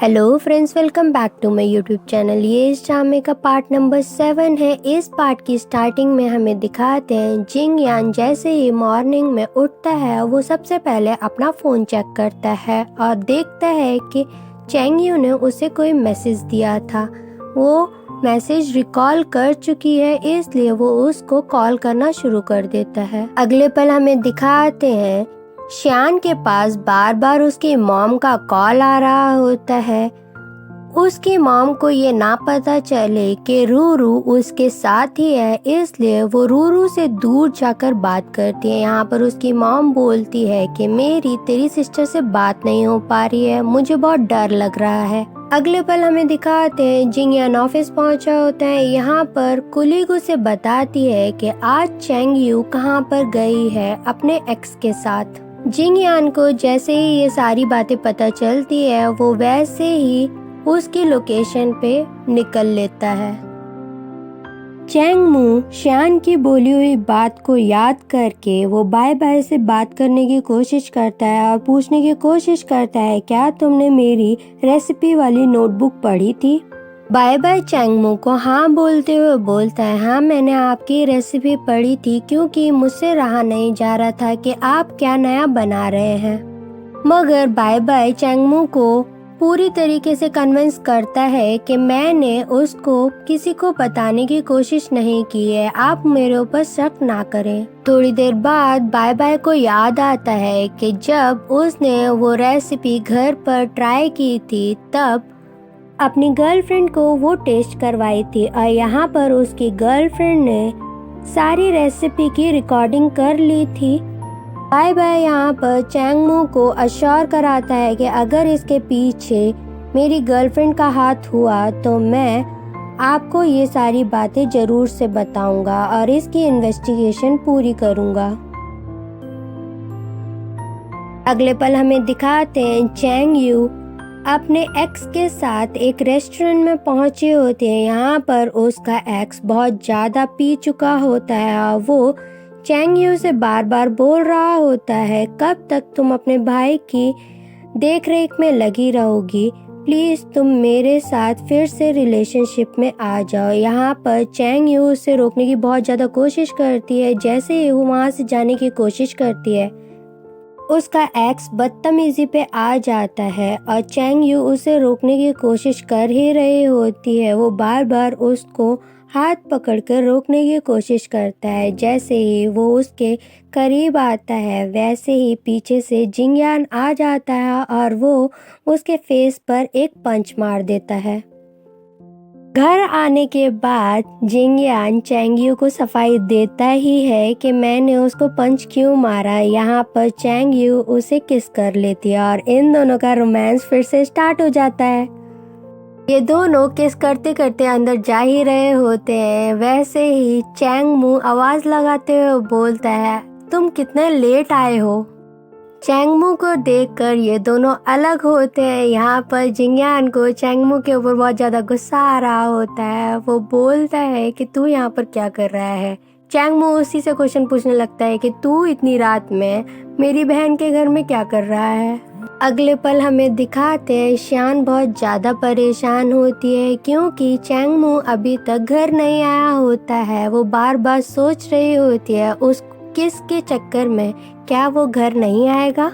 Hello friends, welcome back to my YouTube channel. ये इस ड्रामे का पार्ट नंबर 7 है। इस पार्ट की स्टार्टिंग में हमें दिखाते हैं जिंग यान जैसे ही मॉर्निंग में उठता है वो सबसे पहले अपना फ़ोन चेक करता है और देखता है कि चैंग यू ने उसे कोई मैसेज दिया था। वो मैसेज रिकॉल कर चुकी है, इसलिए वो उसको कॉल करना शुरू कर देता है। अगले पल हमें दिखाते हैं श्यान के पास बार बार उसकी मॉम का कॉल आ रहा होता है। उसकी मॉम को ये ना पता चले कि रूरू उसके साथ ही है, इसलिए वो रूरू से दूर जाकर बात करती है। यहाँ पर उसकी मॉम बोलती है कि मेरी तेरी सिस्टर से बात नहीं हो पा रही है, मुझे बहुत डर लग रहा है। अगले पल हमें दिखाते हैं जिंग यान ऑफिस पहुंचा होता है। यहाँ पर कुलीग उसे बताती है कि आज चैंग यू कहाँ पर गई है अपने एक्स के साथ। जिंग यान को जैसे ही ये सारी बातें पता चलती है वो वैसे ही उसकी लोकेशन पे निकल लेता है। चैंग मू श्यान की बोली हुई बात को याद करके वो बाय बाय से बात करने की कोशिश करता है और पूछने की कोशिश करता है क्या तुमने मेरी रेसिपी वाली नोटबुक पढ़ी थी। बाय बाय चैंग मू को हाँ बोलते हुए बोलता है हाँ मैंने आपकी रेसिपी पढ़ी थी, क्योंकि मुझसे रहा नहीं जा रहा था कि आप क्या नया बना रहे हैं। मगर बाय बाय चैंग मू को पूरी तरीके से कन्विंस करता है कि मैंने उसको किसी को बताने की कोशिश नहीं की है, आप मेरे ऊपर शक ना करें। थोड़ी देर बाद बाय बाय को याद आता है कि जब उसने वो रेसिपी घर पर ट्राई की थी तब अपनी गर्लफ्रेंड को वो टेस्ट करवाई थी और यहाँ पर उसकी गर्लफ्रेंड ने सारी रेसिपी की रिकॉर्डिंग कर ली थी। बाय बाय यहाँ पर चैंग मू को अश्योर कराता है कि अगर इसके पीछे मेरी गर्लफ्रेंड का हाथ हुआ तो मैं आपको ये सारी बातें जरूर से बताऊंगा और इसकी इन्वेस्टिगेशन पूरी करूंगा। अगले पल हमें दिखाते हैं चैंग यू अपने एक्स के साथ एक रेस्टोरेंट में पहुंचे होते हैं। यहाँ पर उसका एक्स बहुत ज्यादा पी चुका होता है और वो चैंग यू से बार बार बोल रहा होता है कब तक तुम अपने भाई की देख रेख में लगी रहोगी, प्लीज तुम मेरे साथ फिर से रिलेशनशिप में आ जाओ। यहाँ पर चैंग यू उसे रोकने की बहुत ज्यादा कोशिश करती है। जैसे ही वो वहाँ से जाने की कोशिश करती है उसका एक्स बदतमीजी पे आ जाता है और चैंग यू उसे रोकने की कोशिश कर ही रही होती है। वो बार बार उसको हाथ पकड़कर रोकने की कोशिश करता है। जैसे ही वो उसके करीब आता है वैसे ही पीछे से जिंग यान आ जाता है और वो उसके फेस पर एक पंच मार देता है। घर आने के बाद जिंग यान चैंग यू को सफाई देता ही है कि मैंने उसको पंच क्यों मारा। यहाँ पर चैंग यू उसे किस कर लेती है और इन दोनों का रोमांस फिर से स्टार्ट हो जाता है। ये दोनों किस करते करते अंदर जा ही रहे होते हैं। वैसे ही चैंग मू आवाज लगाते हुए बोलता है तुम कितने लेट आए हो। चैंग मू को देखकर ये दोनों अलग होते हैं। यहाँ पर जिंग यान को चैंग मू के ऊपर बहुत ज्यादा गुस्सा आ रहा होता है। वो बोलता है कि तू यहाँ पर क्या कर रहा है। चैंग मू उसी से क्वेश्चन पूछने लगता है कि तू इतनी रात में मेरी बहन के घर में क्या कर रहा है। अगले पल हमें दिखाते हैं श्यान बहुत ज्यादा परेशान होती है क्योंकि चैंग मू अभी तक घर नहीं आया होता है। वो बार बार सोच रही होती है उस किस के चक्कर में क्या वो घर नहीं आएगा।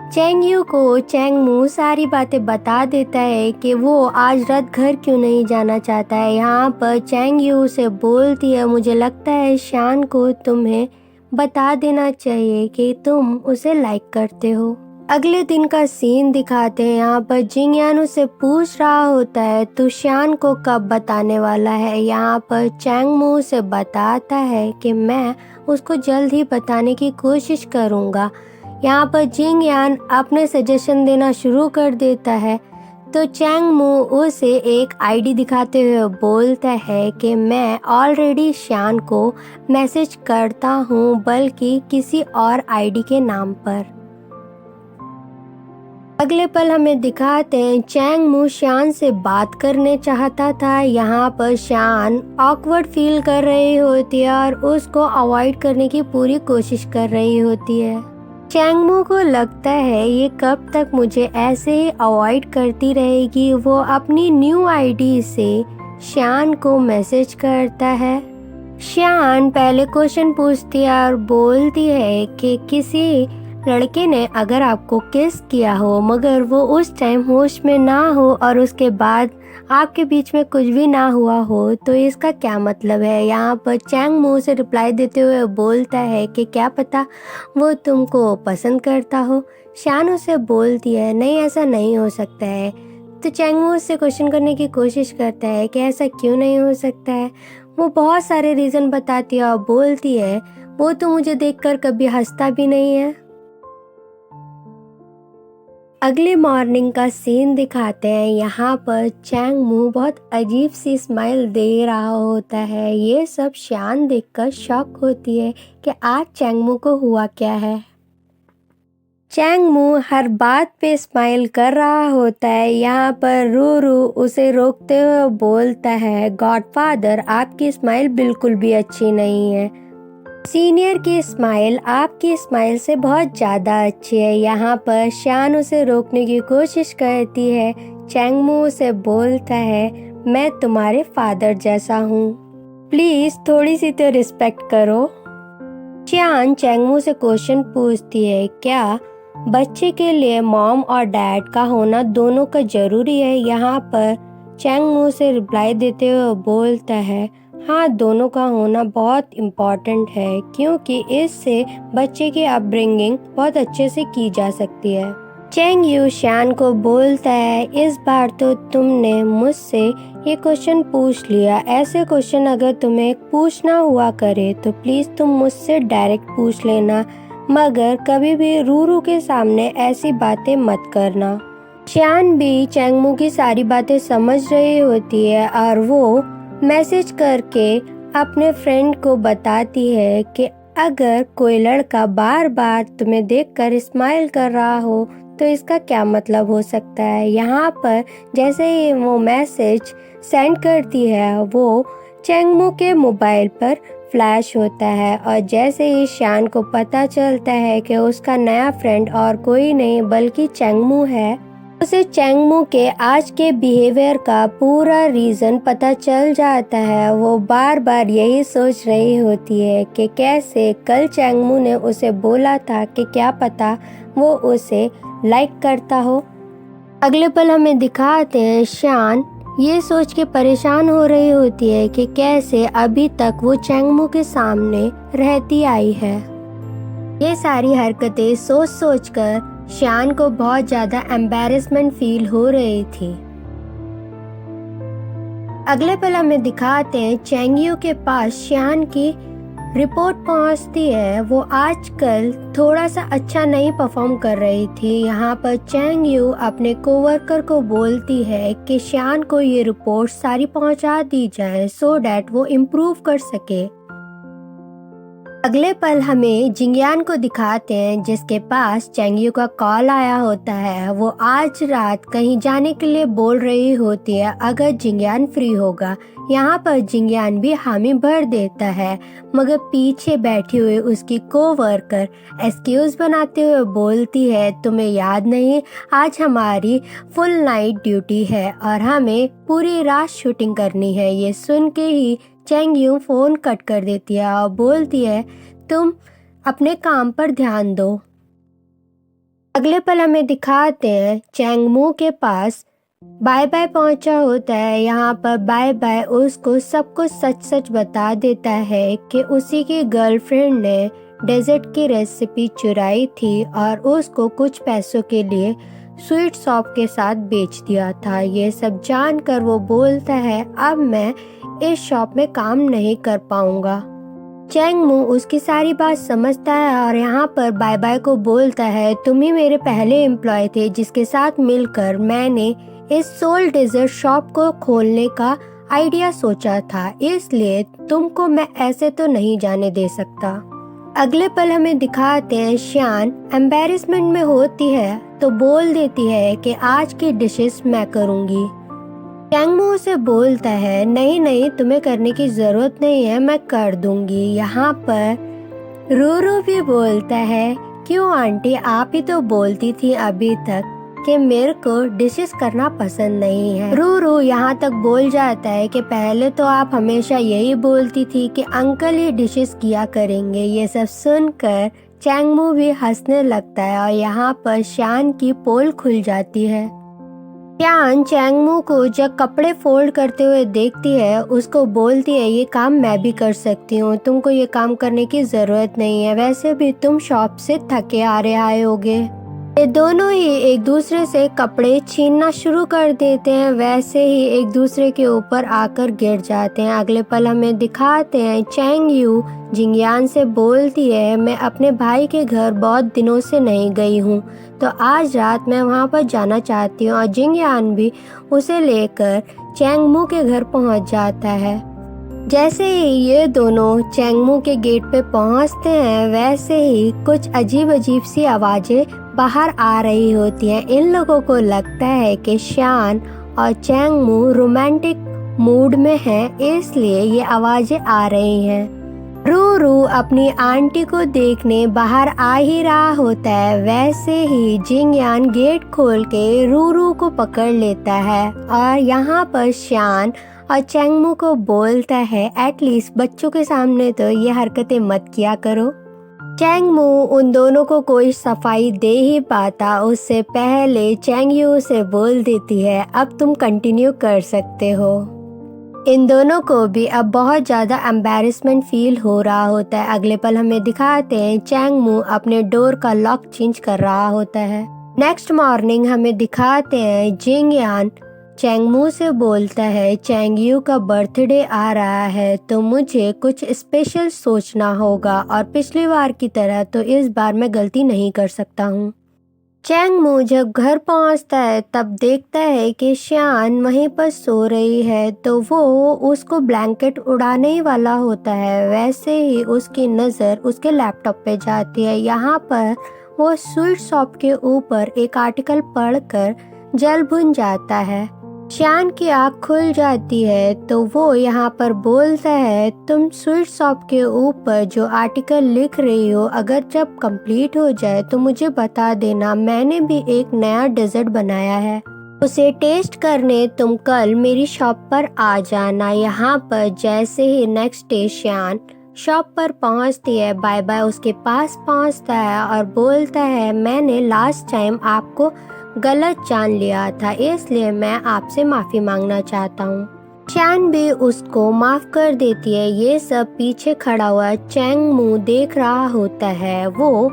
चैंग यू को चैंग मू सारी बातें बता देता है कि वो आज रात घर क्यों नहीं जाना चाहता है। यहाँ पर चैंग यू से बोलती है मुझे लगता है श्यान को तुम्हें बता देना चाहिए कि तुम उसे लाइक करते हो। अगले दिन का सीन दिखाते हैं। यहाँ पर जिंग यान उससे पूछ रहा होता है तू श्यान को कब बताने वाला है। यहाँ पर चैंग मू से बताता है कि मैं उसको जल्द ही बताने की कोशिश करूँगा। यहाँ पर जिंग यान अपने सजेशन देना शुरू कर देता है तो चैंग मू उसे एक आईडी दिखाते हुए बोलता है कि मैं ऑलरेडी श्यान को मैसेज करता हूँ, बल्कि किसी और आईडी के नाम पर। अगले पल हमें दिखाते हैं चैंग मू श्यान से बात करने चाहता था। यहाँ पर श्यान ऑकवर्ड फील कर रही होती है और उसको अवॉइड करने की पूरी कोशिश कर रही होती है। चैंगमू को लगता है ये कब तक मुझे ऐसे ही अवॉइड करती रहेगी। वो अपनी न्यू आईडी से शान को मैसेज करता है। शान पहले क्वेश्चन पूछती है और बोलती है कि किसी लड़के ने अगर आपको किस किया हो मगर वो उस टाइम होश में ना हो और उसके बाद आपके बीच में कुछ भी ना हुआ हो तो इसका क्या मतलब है। यहाँ पर चैंगमू से रिप्लाई देते हुए बोलता है कि क्या पता वो तुमको पसंद करता हो। शान उसे बोलती है नहीं ऐसा नहीं हो सकता है। तो चैंगमू उससे क्वेश्चन करने की कोशिश करता है कि ऐसा क्यों नहीं हो सकता है। वो बहुत सारे रीज़न बताती है और बोलती है वो तो मुझे देखकर कभी हंसता भी नहीं है। अगले मॉर्निंग का सीन दिखाते हैं। यहाँ पर चैंगमू बहुत अजीब सी स्माइल दे रहा होता है। ये सब शान देखकर शॉक होती है कि आज चैंगमू को हुआ क्या है। चैंगमू हर बात पे स्माइल कर रहा होता है। यहाँ पर रूरू उसे रोकते हुए बोलता है गॉडफादर आपकी स्माइल बिल्कुल भी अच्छी नहीं है। सीनियर की स्माइल आपकी स्माइल से बहुत ज़्यादा अच्छी है। यहाँ पर शान उसे रोकने की कोशिश करती है। चैंगमू उसे बोलता है मैं तुम्हारे फादर जैसा हूँ, प्लीज़ थोड़ी सी तो रिस्पेक्ट करो। शान चैंगमू से क्वेश्चन पूछती है क्या बच्चे के लिए मॉम और डैड का होना दोनों का ज़रूरी है। यहाँ पर चैंगमू से रिप्लाई देते हुए बोलता है हाँ दोनों का होना बहुत इम्पॉर्टेंट है क्योंकि इससे बच्चे की अपब्रिंगिंग बहुत अच्छे से की जा सकती है। चैंग यू शान को बोलता है इस बार तो तुमने मुझसे ये क्वेश्चन पूछ लिया। ऐसे क्वेश्चन अगर तुम्हें पूछना हुआ करे तो प्लीज़ तुम मुझसे डायरेक्ट पूछ लेना मगर कभी भी रूरू के सामने ऐसी बातें मत करना। शान भी चैंगमू की सारी बातें समझ रही होती है और वो मैसेज करके अपने फ्रेंड को बताती है कि अगर कोई लड़का बार बार तुम्हें देखकर स्माइल कर रहा हो तो इसका क्या मतलब हो सकता है। यहाँ पर जैसे ही वो मैसेज सेंड करती है वो चैंगमू के मोबाइल पर फ्लैश होता है और जैसे ही शान को पता चलता है कि उसका नया फ्रेंड और कोई नहीं बल्कि चैंगमू है, उसे चैंगमू के आज के बिहेवियर का पूरा रीज़न पता चल जाता है। वो बार बार यही सोच रही होती है कि कैसे कल चैंगमू ने उसे बोला था कि क्या पता वो उसे लाइक करता हो। अगले पल हमें दिखाते हैं शान ये सोच के परेशान हो रही होती है कि कैसे अभी तक वो चैंगमू के सामने रहती आई है। ये सारी हरकतें सोच सोच कर शान को बहुत ज़्यादा एम्बैरेसमेंट फील हो रही थी। अगले पल हमें दिखाते हैं चैंगयू के पास शान की रिपोर्ट पहुंचती है। वो आजकल थोड़ा सा अच्छा नहीं परफॉर्म कर रही थी। यहाँ पर चैंगयू अपने कोवर्कर को बोलती है कि शान को ये रिपोर्ट सारी पहुंचा दी जाए सो डैट वो इम्प्रूव कर सके। अगले पल हमें जिंगयान को दिखाते हैं जिसके पास चैंगयू का कॉल आया होता है। वो आज रात कहीं जाने के लिए बोल रही होती है अगर जिंगयान फ्री होगा। यहाँ पर जिंगयान भी हामी भर देता है मगर पीछे बैठी हुई उसकी कोवर्कर एक्सक्यूज बनाते हुए बोलती है तुम्हें याद नहीं आज हमारी फुल नाइट ड्यूटी है और हमें पूरी रात शूटिंग करनी है। ये सुन के ही चैंगयू फोन कट कर देती है और बोलती है तुम अपने काम पर ध्यान दो। अगले पल हमें दिखाते हैं चैंगमू के पास बाय बाय पहुंचा होता है। यहाँ पर बाय बाय उसको सब कुछ सच सच बता देता है कि उसी की गर्लफ्रेंड ने डेजर्ट की रेसिपी चुराई थी और उसको कुछ पैसों के लिए स्वीट शॉप के साथ बेच दिया था। ये सब जानकर वो बोलता है अब मैं इस शॉप में काम नहीं कर पाऊंगा। चैंगमू उसकी सारी बात समझता है और यहाँ पर बाय बाय को बोलता है तुम ही मेरे पहले एम्प्लॉय थे जिसके साथ मिलकर मैंने इस सोल डेजर्ट शॉप को खोलने का आइडिया सोचा था, इसलिए तुमको मैं ऐसे तो नहीं जाने दे सकता। अगले पल हमें दिखाते हैं शान एम्बैरेसमेंट में होती है तो बोल देती है कि आज की डिशेस मैं करूँगी। चैंगमू उसे बोलता है नहीं नहीं तुम्हें करने की ज़रूरत नहीं है मैं कर दूंगी। यहाँ पर रूरू भी बोलता है क्यों आंटी, आप ही तो बोलती थी अभी तक कि मेरे को डिशेस करना पसंद नहीं है। रू यहाँ तक बोल जाता है कि पहले तो आप हमेशा यही बोलती थी कि अंकल ही डिशेस किया करेंगे। ये सब सुनकर चैंगमू भी हंसने लगता है और यहाँ पर शान की पोल खुल जाती है। शान चैंगमू को जब कपड़े फोल्ड करते हुए देखती है, उसको बोलती है ये काम मैं भी कर सकती हूँ, तुमको ये काम करने की जरूरत नहीं है, वैसे भी तुम शॉप से थके आ रहे आए होगे। ये दोनों ही एक दूसरे से कपड़े छीनना शुरू कर देते हैं, वैसे ही एक दूसरे के ऊपर आकर गिर जाते हैं। अगले पल हमें दिखाते हैं चैंग यू जिंगयान से बोलती है मैं अपने भाई के घर बहुत दिनों से नहीं गई हूँ, तो आज रात मैं वहाँ पर जाना चाहती हूँ। और जिंगयान भी उसे लेकर चैंगमू के घर पहुँच जाता है। जैसे ही ये दोनों चैंगमू के गेट पे पहुँचते हैं, वैसे ही कुछ अजीब अजीब सी आवाजें बाहर आ रही होती हैं। इन लोगों को लगता है कि शान और चैंगमू रोमांटिक मूड में हैं, इसलिए ये आवाजें आ रही हैं। रू अपनी आंटी को देखने बाहर आ ही रहा होता है, वैसे ही जिंगयान गेट खोल के रू को पकड़ लेता है और यहाँ पर शान और चैंगमू को बोलता है एटलीस्ट बच्चों के सामने तो ये हरकतें मत किया करो। चैंगमू उन दोनों को कोई सफाई दे ही पाता उससे पहले चैंगयू से बोल देती है अब तुम कंटिन्यू कर सकते हो। इन दोनों को भी अब बहुत ज़्यादा एम्बैरेसमेंट फील हो रहा होता है। अगले पल हमें दिखाते हैं चैंगमू अपने डोर का लॉक चेंज कर रहा होता है। नेक्स्ट मॉर्निंग हमें दिखाते हैं जिंगयान चैंगमू से बोलता है चैंगयू का बर्थडे आ रहा है तो मुझे कुछ स्पेशल सोचना होगा और पिछली बार की तरह तो इस बार मैं गलती नहीं कर सकता हूँ। चैंगमू जब घर पहुंचता है तब देखता है कि शान वहीं पर सो रही है, तो वो उसको ब्लैंकेट उड़ाने ही वाला होता है। वैसे ही उसकी नज़र उसके लैपटॉप पे जाती है। यहाँ पर वो स्वीट शॉप के ऊपर एक आर्टिकल पढ़कर जल भुन जाता है। शान की आँख खुल जाती है तो वो यहाँ पर बोलता है तुम स्वीट शॉप के ऊपर जो आर्टिकल लिख रही हो अगर जब कंप्लीट हो जाए तो मुझे बता देना, मैंने भी एक नया डेजर्ट बनाया है, उसे टेस्ट करने तुम कल मेरी शॉप पर आ जाना। यहाँ पर जैसे ही नेक्स्ट डे शान शॉप पर पहुँचती है, बाय बाय उसके पास पहुँचता है और बोलता है मैंने लास्ट टाइम आपको गलत जान लिया था, इसलिए मैं आपसे माफ़ी मांगना चाहता हूँ। शान भी उसको माफ़ कर देती है। ये सब पीछे खड़ा हुआ चैंगमू देख रहा होता है। वो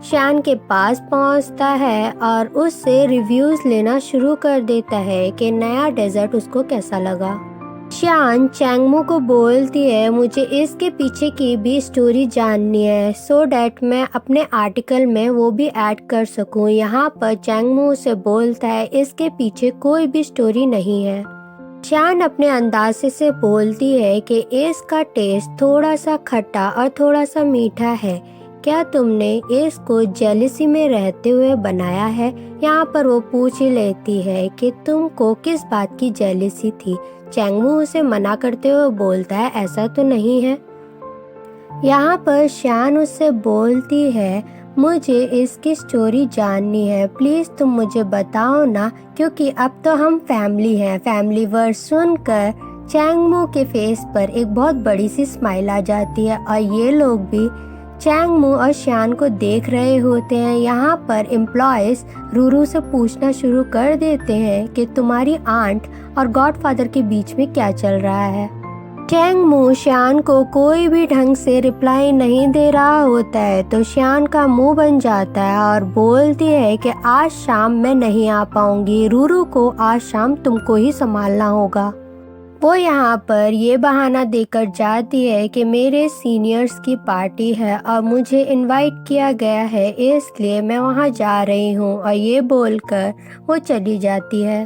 शान के पास पहुँचता है और उससे रिव्यूज़ लेना शुरू कर देता है कि नया डेजर्ट उसको कैसा लगा। शान चैंगमू को बोलती है मुझे इसके पीछे की भी स्टोरी जाननी है सो डैट मैं अपने आर्टिकल में वो भी ऐड कर सकूं। यहाँ पर चैंगमू से बोलता है इसके पीछे कोई भी स्टोरी नहीं है। शान अपने अंदाजे से बोलती है कि इसका टेस्ट थोड़ा सा खट्टा और थोड़ा सा मीठा है, क्या तुमने इसको जेलिसी में रहते हुए बनाया है? यहाँ पर वो पूछ ही लेती है कि तुमको किस बात की जेलिसी थी। चैंगमू उसे मना करते हुए बोलता है ऐसा तो नहीं है। यहाँ पर शान उससे बोलती है मुझे इसकी स्टोरी जाननी है, प्लीज़ तुम मुझे बताओ ना, क्योंकि अब तो हम फैमिली हैं। फैमिली वर्ड सुनकर चैंगमू के फेस पर एक बहुत बड़ी सी स्माइल आ जाती है और ये लोग भी चैंगमू और शान को देख रहे होते हैं। यहाँ पर एम्प्लॉयज रू से पूछना शुरू कर देते हैं कि तुम्हारी आंट और गॉडफादर के बीच में क्या चल रहा है। चैंगमू शान को कोई भी ढंग से रिप्लाई नहीं दे रहा होता है तो शान का मुंह बन जाता है और बोलती है कि आज शाम मैं नहीं आ पाऊंगी, रू को आज शाम तुमको ही संभालना होगा। वो यहाँ पर ये बहाना देकर जाती है कि मेरे सीनियर्स की पार्टी है और मुझे इनवाइट किया गया है, इसलिए मैं वहाँ जा रही हूँ, और ये बोलकर वो चली जाती है।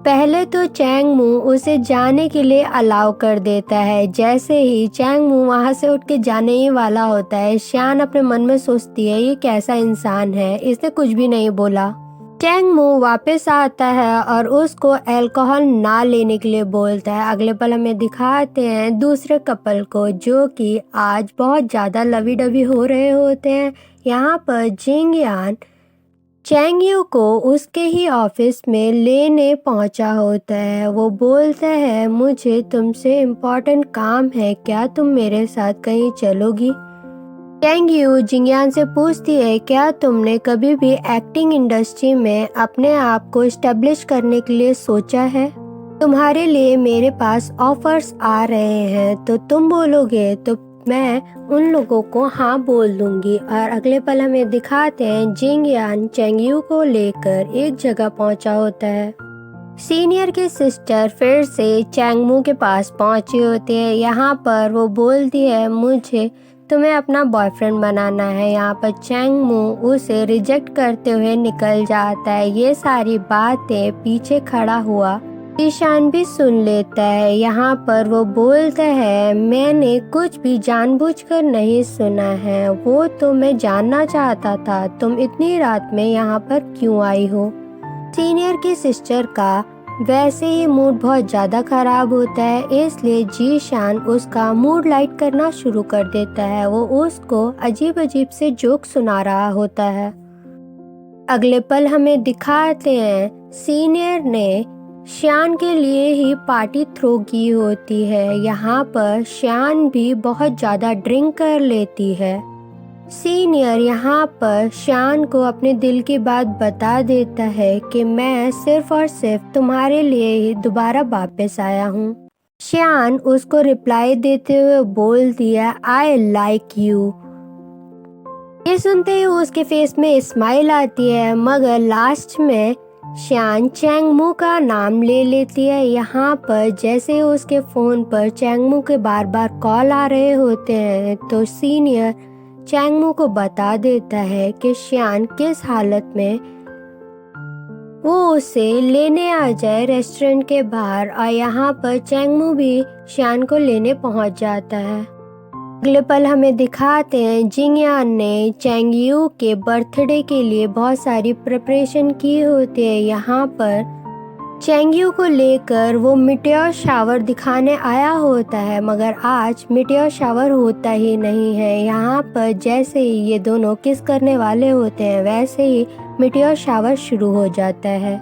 पहले तो चैंगमू उसे जाने के लिए अलाउ कर देता है। जैसे ही चैंगमू वहाँ से उठ के जाने ही वाला होता है, शान अपने मन में सोचती है ये कैसा इंसान है, इसने कुछ भी नहीं बोला। चैंगमू वापस आता है और उसको अल्कोहल ना लेने के लिए बोलता है। अगले पल हमें दिखाते हैं दूसरे कपल को जो कि आज बहुत ज़्यादा लवी डवी हो रहे होते हैं। यहाँ पर जिंग यान चैंग यू को उसके ही ऑफिस में लेने पहुंचा होता है। वो बोलता है, मुझे तुमसे इम्पोर्टेंट काम है, क्या तुम मेरे साथ कहीं चलोगी? चैंग यू जिंगयान से पूछती है, क्या तुमने कभी भी एक्टिंग इंडस्ट्री में अपने आप को एस्टेब्लिश करने के लिए सोचा है? तुम्हारे लिए मेरे पास ऑफर्स आ रहे हैं, तो तुम बोलोगे तो मैं उन लोगों को हाँ बोल दूंगी। और अगले पल हमें दिखाते हैं जिंग यान चैंग यू को लेकर एक जगह पहुंचा होता है। सीनियर की सिस्टर फिर से चैंग मू के पास पहुंची होती है। यहाँ पर वो बोलती है, मुझे तुम्हें अपना बॉयफ्रेंड बनाना है। यहाँ पर चैंग मू उसे रिजेक्ट करते हुए निकल जाता है। ये सारी बातें पीछे खड़ा हुआ ईशान भी सुन लेता है। यहाँ पर वो बोलता है, मैंने कुछ भी जानबूझकर नहीं सुना है, वो तो मैं जानना चाहता था तुम इतनी रात में यहाँ पर क्यों आई हो। सीनियर की सिस्टर का वैसे ही मूड बहुत ज़्यादा खराब होता है, इसलिए जीशान उसका मूड लाइट करना शुरू कर देता है। वो उसको अजीब अजीब से जोक सुना रहा होता है। अगले पल हमें दिखाते हैं सीनियर ने श्यान के लिए ही पार्टी थ्रो की होती है। यहाँ पर श्यान भी बहुत ज़्यादा ड्रिंक कर लेती है। सीनियर यहाँ पर श्यान को अपने दिल की बात बता देता है कि मैं सिर्फ और सिर्फ तुम्हारे लिए ही दोबारा वापस आया हूँ। श्यान उसको रिप्लाई देते हुए बोल दिया, आई लाइक यू। ये सुनते ही उसके फेस में स्माइल आती है, मगर लास्ट में श्यान चैंग मू का नाम ले लेती है। यहाँ पर जैसे उसके फ़ोन पर चैंग मू के बार बार कॉल आ रहे होते हैं, तो सीनियर चैंग मू को बता देता है कि श्यान किस हालत में वो उसे लेने आ जाए रेस्टोरेंट के बाहर। और यहाँ पर चैंग मू भी श्यान को लेने पहुँच जाता है। अगले पल हमें दिखाते हैं जिंग यान ने चैंग यू के बर्थडे के लिए बहुत सारी प्रिपरेशन की होती है। यहाँ पर चैंग यू को लेकर वो मिटियोर शावर दिखाने आया होता है, मगर आज मिटियोर शावर होता ही नहीं है। यहाँ पर जैसे ही ये दोनों किस करने वाले होते हैं, वैसे ही मिटियोर शावर शुरू हो जाता है।